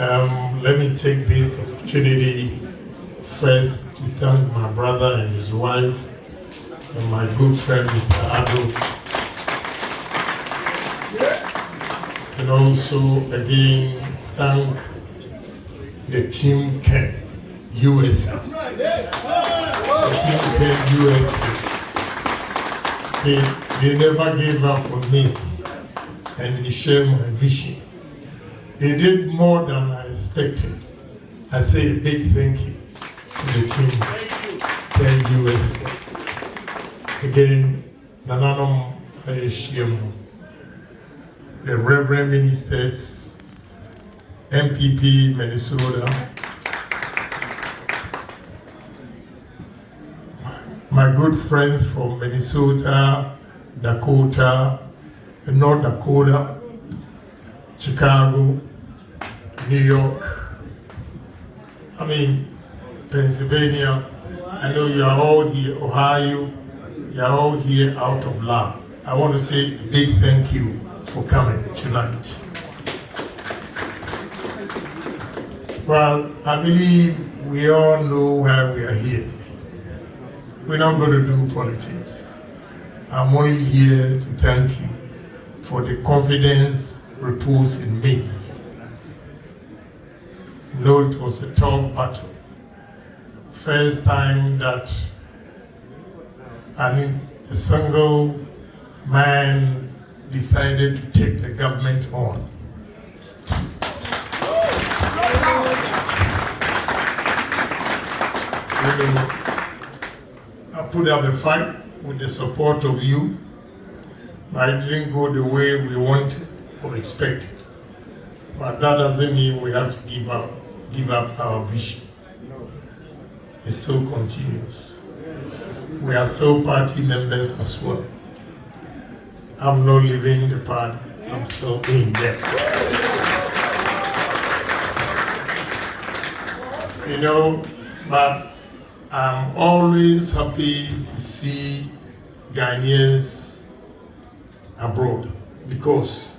Let me take this opportunity first to thank my brother and his wife and my good friend Mr. Ado. And also again thank the Team Ken USA. The Team Ken USA. They never gave up on me and they shared my vision. They did more than I expected. I say a big thank you to the Team Ken USA. Again, Nananum Aishim, the Reverend Ministers, MPP Minnesota, my good friends from Minnesota, Dakota, North Dakota, Chicago, New York, Pennsylvania. I know you are all here, Ohio, you are all here out of love. I want to say a big thank you for coming tonight. Well, I believe we all know why we are here. We're not going to do politics. I'm only here to thank you for the confidence reposed in me. I know it was a tough battle. First time that a single man decided to take the government on. I put up a fight with the support of you, but it didn't go the way we wanted or expected. But that doesn't mean we have to give up our vision. It still continues. We are still party members as well. I'm not leaving the party. I'm still in there. But I'm always happy to see Ghanaians abroad because,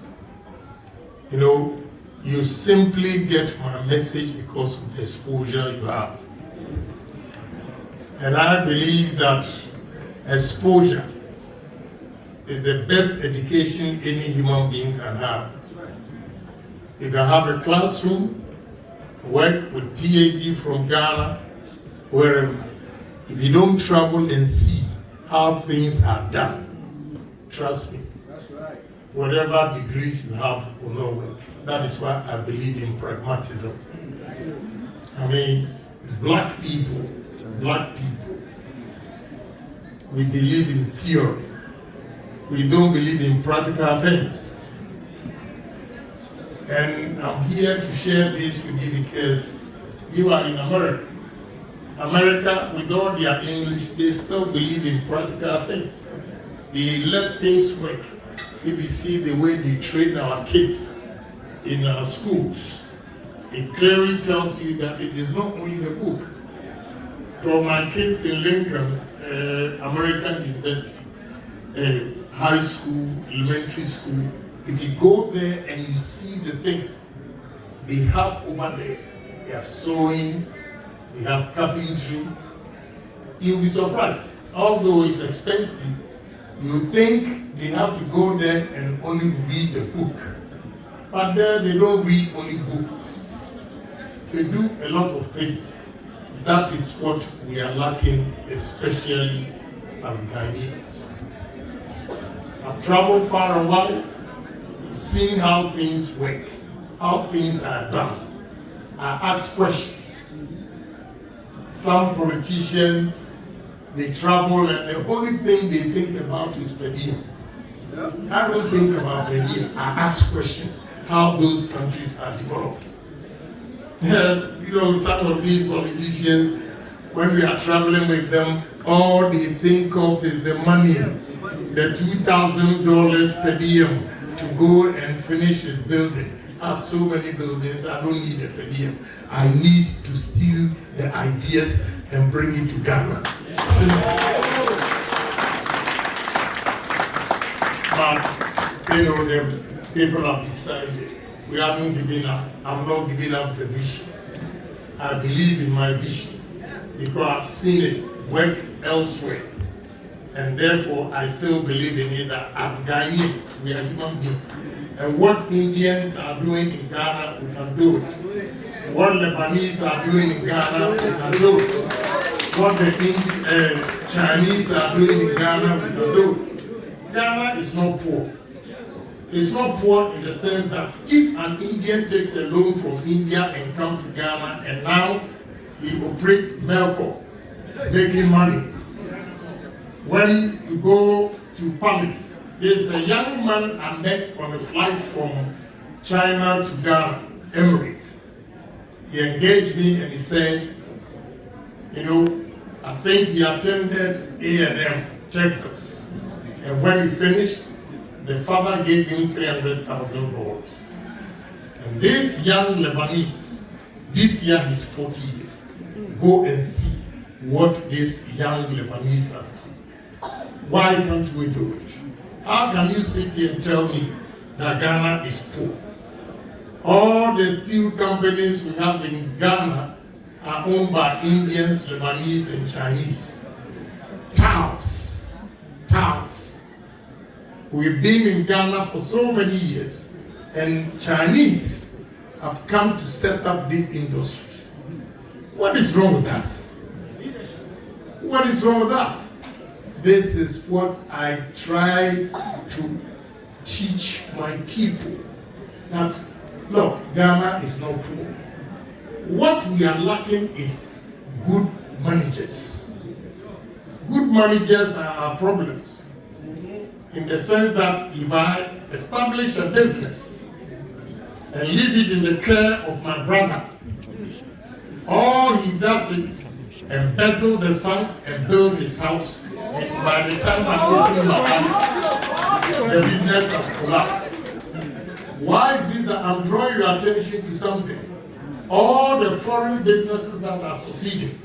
you simply get my message because of the exposure you have. And I believe that exposure is the best education any human being can have. You can have a classroom, work with PhD from Ghana, wherever. If you don't travel and see how things are done, trust me, whatever degrees you have will not work. That is why I believe in pragmatism. Black people, we believe in theory. We don't believe in practical things. And I'm here to share this with you because you are in America. America, with all their English, they still believe in practical things. They let things work. If you see the way they train our kids in our schools, it clearly tells you that it is not only the book. For my kids in Lincoln, American University, high school, elementary school, if you go there and you see the things they have over there, they have sewing, they have carpentry, you'll be surprised. Although it's expensive, you think they have to go there and only read the book. But there they don't read only books. They do a lot of things. That is what we are lacking, especially as Ghanaians. I've traveled far and wide, I've seen how things work, how things are done. I ask questions. Some politicians, they travel and the only thing they think about is per diem. I don't think about per diem. I ask questions, how those countries are developed. Some of these politicians, when we are traveling with them, all they think of is the money, the $2,000 per diem to go and finish his building. I have so many buildings, I don't need a per diem. I need to steal the ideas and bring it to Ghana. But, the people have decided we haven't given up. I'm not giving up the vision. I believe in my vision because I've seen it work elsewhere. And therefore, I still believe in it that as Ghanaians, we are human beings. And what Indians are doing in Ghana, we can do it. What Lebanese are doing in Ghana, we can do it. What the Chinese are doing in Ghana, we can do it. Ghana is not poor. It's not poor in the sense that if an Indian takes a loan from India and comes to Ghana and now he operates Melco, making money. When you go to Paris, there's a young man I met on a flight from China to Ghana, Emirates. He engaged me and he said, you know, I think he attended A&M, Texas. And when he finished, the father gave him $300,000. And this young Lebanese, this year he's 40 years. Go and see what this young Lebanese has done. Why can't we do it? How can you sit here and tell me that Ghana is poor? All the steel companies we have in Ghana are owned by Indians, Lebanese, and Chinese. Towels. We've been in Ghana for so many years, and Chinese have come to set up these industries. What is wrong with us? What is wrong with us? This is what I try to teach my people, that look, Ghana is not poor. What we are lacking is good managers. Good managers are our problems. In the sense that if I establish a business and leave it in the care of my brother, all he does is embezzle the funds and build his house, and by the time I open my eyes, the business has collapsed. Why is it that I'm drawing your attention to something? All the foreign businesses that are succeeding,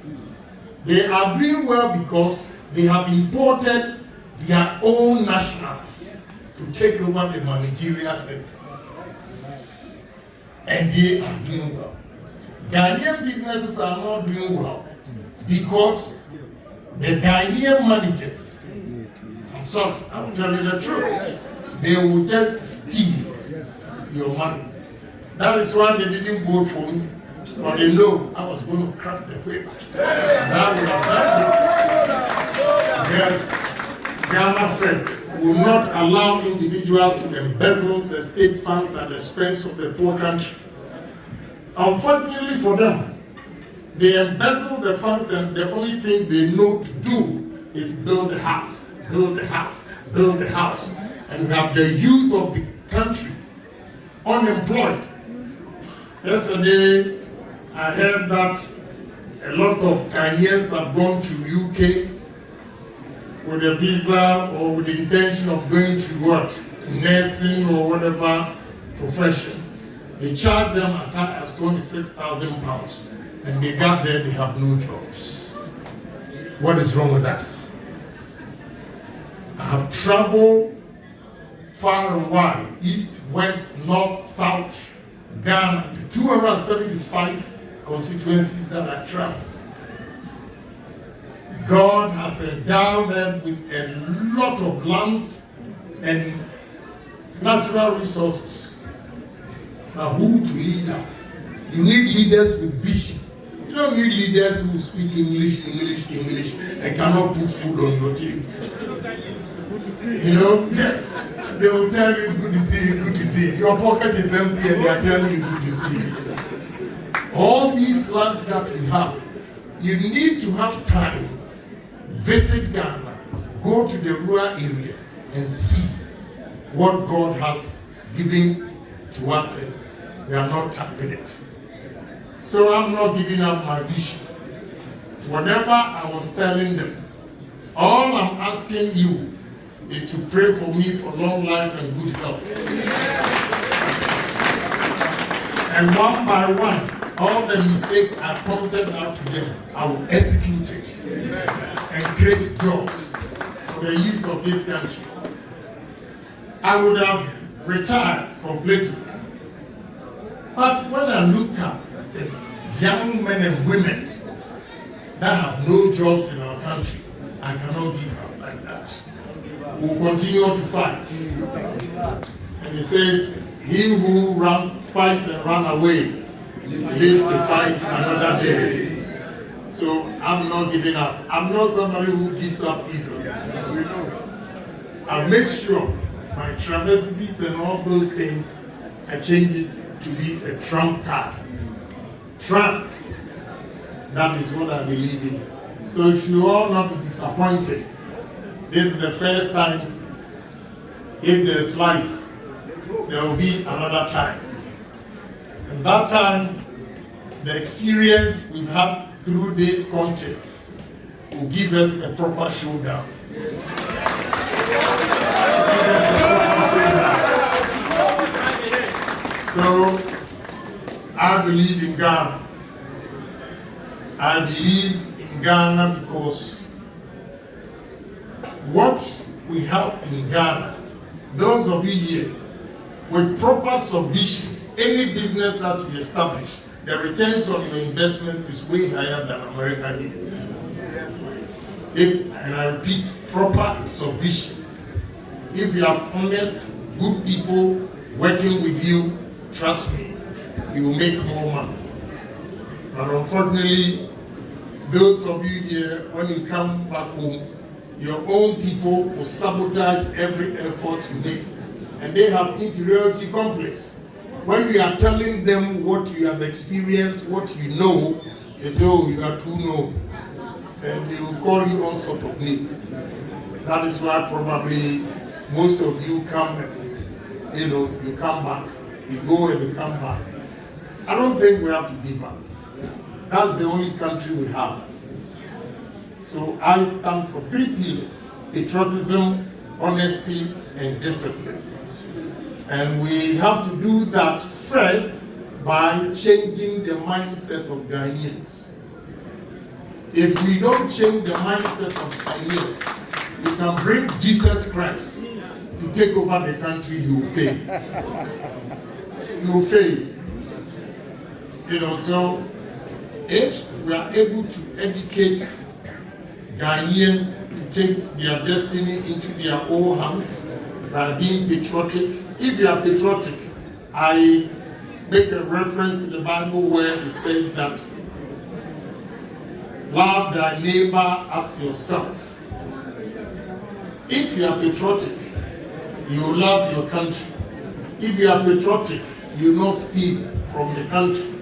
they are doing well because they have imported their own nationals to take over the managerial sector. And they are doing well. Ghanaian businesses are not doing well because the Ghanaian managers, I'm sorry, I'll tell you the truth, they will just steal your money. That is why they didn't vote for me. Or they know I was going to crack the whip. That would have done it. Yes. Ghana First will not allow individuals to embezzle the state funds at the expense of the poor country. Unfortunately for them, they embezzle the funds and the only thing they know to do is build the house, build the house, build the house. And we have the youth of the country unemployed. Yesterday, I heard that a lot of Ghanaians have gone to UK with a visa or with the intention of going to what? Nursing or whatever profession. They charge them as high as £26,000 and they got there, they have no jobs. What is wrong with us? I have traveled far and wide, east, west, north, south, Ghana, the 275 constituencies that I traveled. God has endowed them with a lot of lands and natural resources. Now, who to lead us? You need leaders with vision. You don't need leaders who speak English, and cannot put food on your table. You know, they will tell you, good to see you, good to see you. Your pocket is empty and they are telling you, good to see you. All these lands that we have, you need to have time. Visit Ghana, go to the rural areas and see what God has given to us and we are not tapping it. So I'm not giving up my vision. Whatever I was telling them, all I'm asking you is to pray for me for long life and good health. And one by one, all the mistakes I pointed out to them, I will execute it and create jobs for the youth of this country. I would have retired completely But when I look at the young men and women that have no jobs in our country, I cannot give up like that. We will continue to fight. And it says, he who fights and runs away lives to fight another day. So I'm not giving up. I'm not somebody who gives up easily. I make sure my travesties and all those things, I change it to be a trump card. Trump. That is what I believe in. So you should all not be disappointed. This is the first time in this life. There will be another time. And that time, the experience we've had through this contest will give us a proper showdown. So, I believe in Ghana. I believe in Ghana because what we have in Ghana, those of you here, with proper subvision, any business that you establish, the returns on your investment is way higher than America here. And I repeat, proper subvision. If you have honest, good people working with you, trust me, you will make more money. But unfortunately, those of you here, when you come back home, your own people will sabotage every effort you make. And they have inferiority complex. When you are telling them what you have experienced, what you know, they say, oh, you are too known. And they will call you all sorts of names. That is why probably most of you come and, you come back. You go and you come back. I don't think we have to give up. That's the only country we have. So I stand for 3 pillars: patriotism, honesty, and discipline. And we have to do that first by changing the mindset of Ghanaians. If we don't change the mindset of Ghanaians, we can bring Jesus Christ to take over the country, he will fail. He will fail. So if we are able to educate Ghanaians to take their destiny into their own hands by being patriotic. If you are patriotic, I make a reference in the Bible where it says that love thy neighbor as yourself. If you are patriotic, you love your country. If you are patriotic, you will not steal from the country.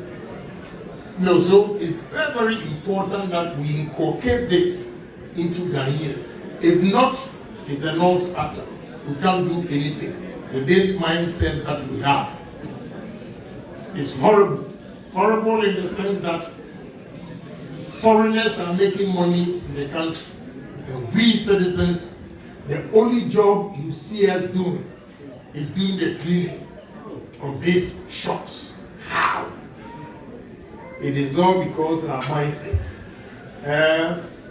So it's very, very important that we inculcate this into Ghanaians. If not, it's a non-starter. We can't do anything with this mindset that we have. It's horrible. Horrible in the sense that foreigners are making money in the country. And we citizens, the only job you see us doing is doing the cleaning of these shops. How? It is all because of our mindset.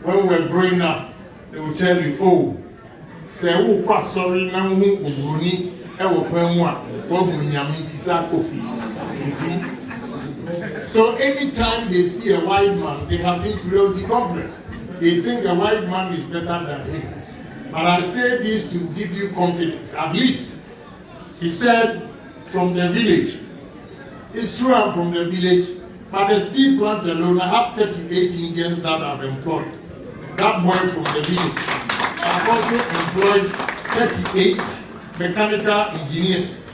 When we were growing up, they will tell you, oh, say, oh, quite sorry, now who will you see? So anytime they see a white man, they have inferiority complex. They think a white man is better than him. But I say this to give you confidence. At least, he said, from the village. It's true, I'm from the village. But the steel plant alone, I have 38 Indians that I've employed. That boy from the village. I've also employed 38 mechanical engineers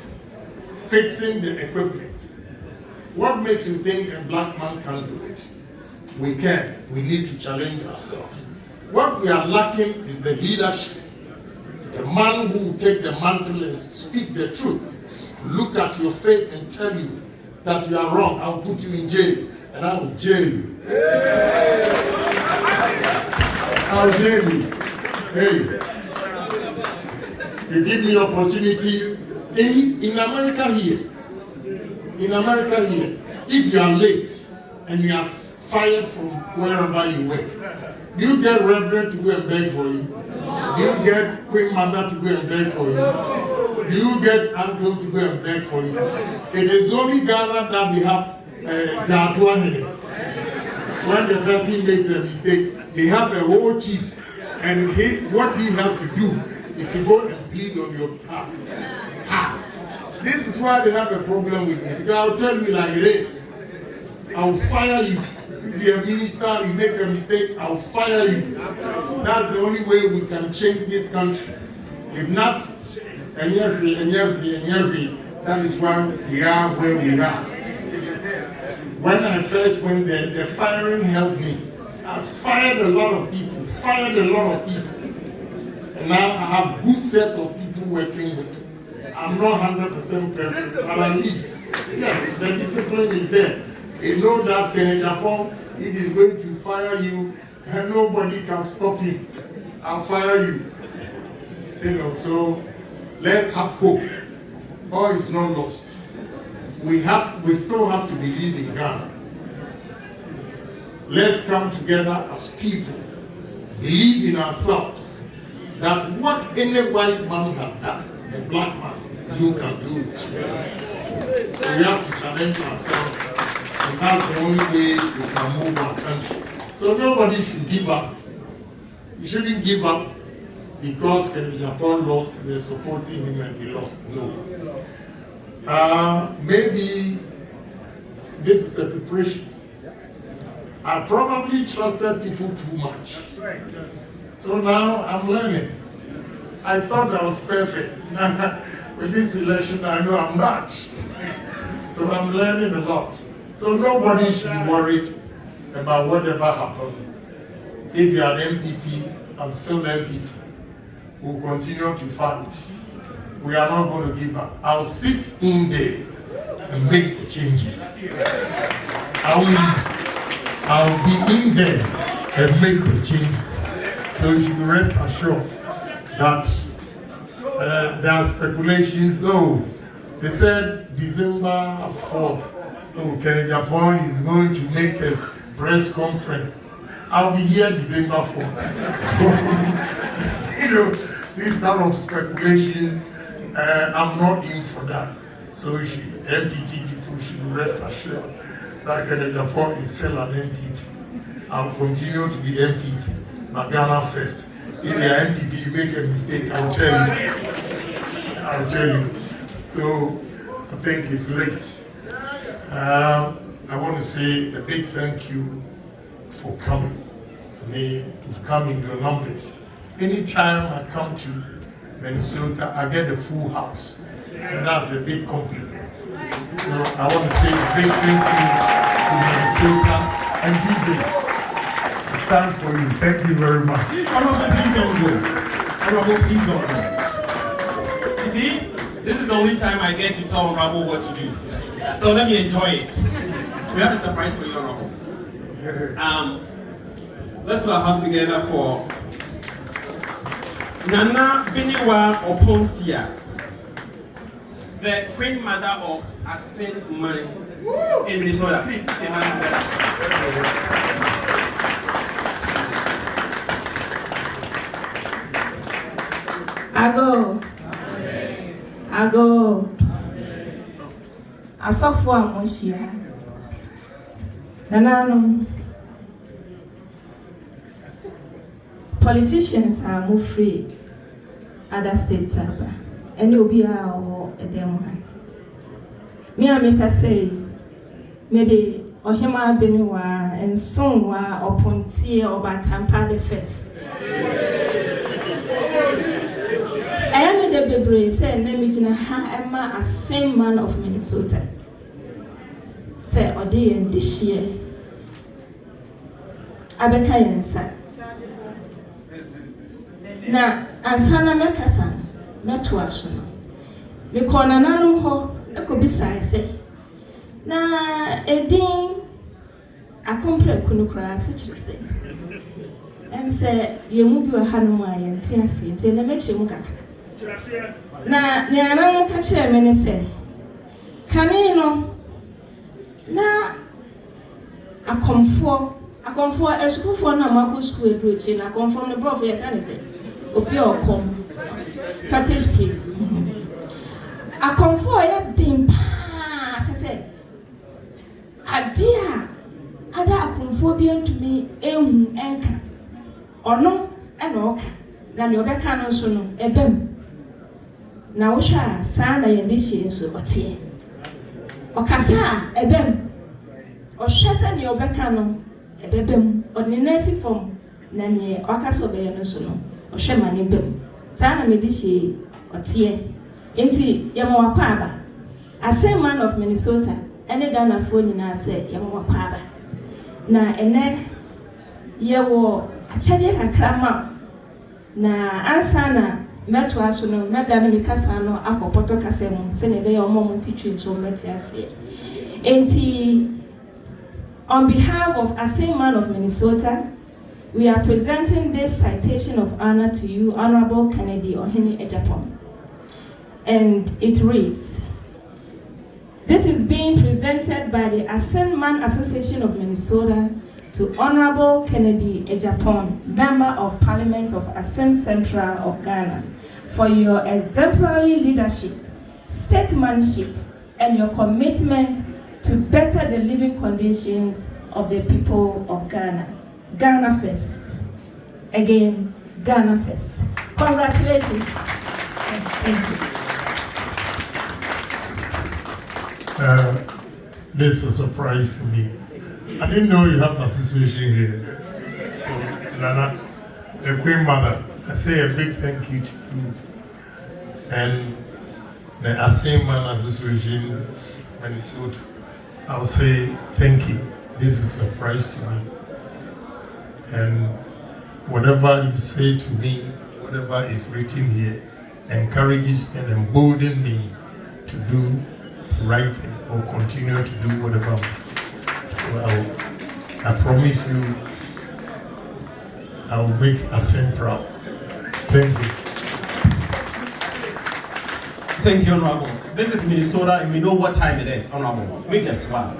fixing the equipment. What makes you think a black man can't do it? We can. We need to challenge ourselves. What we are lacking is the leadership. A man who will take the mantle and speak the truth. Look at your face and tell you that you are wrong. I will put you in jail. And I will jail you. I will jail you. Hey. You give me opportunity. In America here, if you are late and you are fired from wherever you work, do you get reverend to go and beg for you? Do you get queen mother to go and beg for you? Do you get uncles to go and beg for you? It is only Ghana that we have Ohene. When the person makes a mistake, they have a whole chief, and what he has to do is to go and plead on your behalf. This is why they have a problem with me. Because I'll tell you like it is. I'll fire you. If you're a minister, you make a mistake, I'll fire you. That's the only way we can change this country. If not, that is why we are where we are. When I first went there, the firing helped me. I fired a lot of people. And now I have a good set of people working with. I'm not 100% perfect, but at least, yes, the discipline is there. They know that Agyapong, it is going to fire you, and nobody can stop him. I'll fire you. So let's have hope. All is not lost. We still have to believe in God. Let's come together as people, believe in ourselves, that what any white man has done, the black man, you can do it. So we have to challenge ourselves, and that's the only way we can move our country. So nobody should give up. You shouldn't give up because Agyapong lost, we're supporting him and he lost. No. Maybe this is a preparation. I probably trusted people too much. So now I'm learning. I thought I was perfect. With this election, I know I'm not. So I'm learning a lot. So nobody should be worried about whatever happened. If you are MPP, I'm still MPP. We'll continue to fight. We are not going to give up. I'll sit in there and make the changes. I'll be in there and make the changes. So you should rest assured that there are speculations. Oh, they said December 4th, Agyapong is going to make a press conference. I'll be here December 4th. So, these kind of speculations, I'm not in for that. So MPP people should rest assured that Agyapong is still an MPP. I'll continue to be MPP, but Ghana first. If you're MPP, you make a mistake, I'll tell you. So I think it's late. I want to say a big thank you for coming. You've come in your numbers. Anytime I come to Minnesota, I get a full house. And that's a big compliment. So I want to say a big thank you to Minnesota and DJ. It's time for you. Thank you very much. Honorable, please don't go. Honorable, please don't go. You see, this is the only time I get to tell Honorable what to do. So let me enjoy it. We have a surprise for you, Honorable. Let's put our hands together for Nana Biniwa Opontia, the Queen Mother of Asin Man in Minnesota. Please put your hands together. Ago. Asofo amoshia. Nanano. Politicians are more free. Other states are. And you'll be our demo. Me I make a say. Me de Ohene Beniwa and soon wa Opontie or Batampa the first. I am the baby say name Emma a same man of Minnesota. Say Odi and this year. Abeka yensa. Na ansana mekasa meto ahso no. Me kona nanu ho ekobisa say. Na edin akompre kunu kra se chirese. Say yemu bi wa hanu aye nti ase nti na meche mu kakra. Na nyana mu ka kire me ne say kane no na akomfo esukufo na mako school educhi na akomfo ne prof ye kan say obi okom fetish please Akomfo ya din pa te say adia ada akomfo bi antumi ehu enka ono ena oka na ne obeka no so no ebam na wo hwa saa na yende hye so otie okasa ebam ohwe se ne obeka no ebebam odne nasi form na ne okasa obeye no so no ohwe ma ne bam saa na me de hye otie enti yema wakwa aba a same man of Minnesota ene Ghana fo nyina se yema wakwa aba na ene yewo achade kakrama na ansana meto aso no meda ne mikasa no akopoto kasa mu se ne be ya omo mutitwi so meti ase enti on behalf of a same man of Minnesota, we are presenting this citation of honor to you, Honorable Kennedy Ohene Agyapong. And it reads, this is being presented by the Ascent Man Association of Minnesota to Honorable Kennedy Agyapong, Member of Parliament of Ascent Central of Ghana, for your exemplary leadership, statesmanship, and your commitment to better the living conditions of the people of Ghana. Ghana first. Again, Ghana first. Congratulations. Thank you. This is a surprise to me. I didn't know you have association here. So, Nana, the Queen Mother, I say a big thank you to you. And the Ascent Man Association, Minnesota, I'll say thank you. This is a surprise to me. And whatever you say to me, whatever is written here, encourages and emboldens me to do the right thing or continue to do whatever. So I promise you, I will make Ascent proud. Thank you. Thank you, Honorable. This is Minnesota, and we know what time it is, Honorable. Make a swag.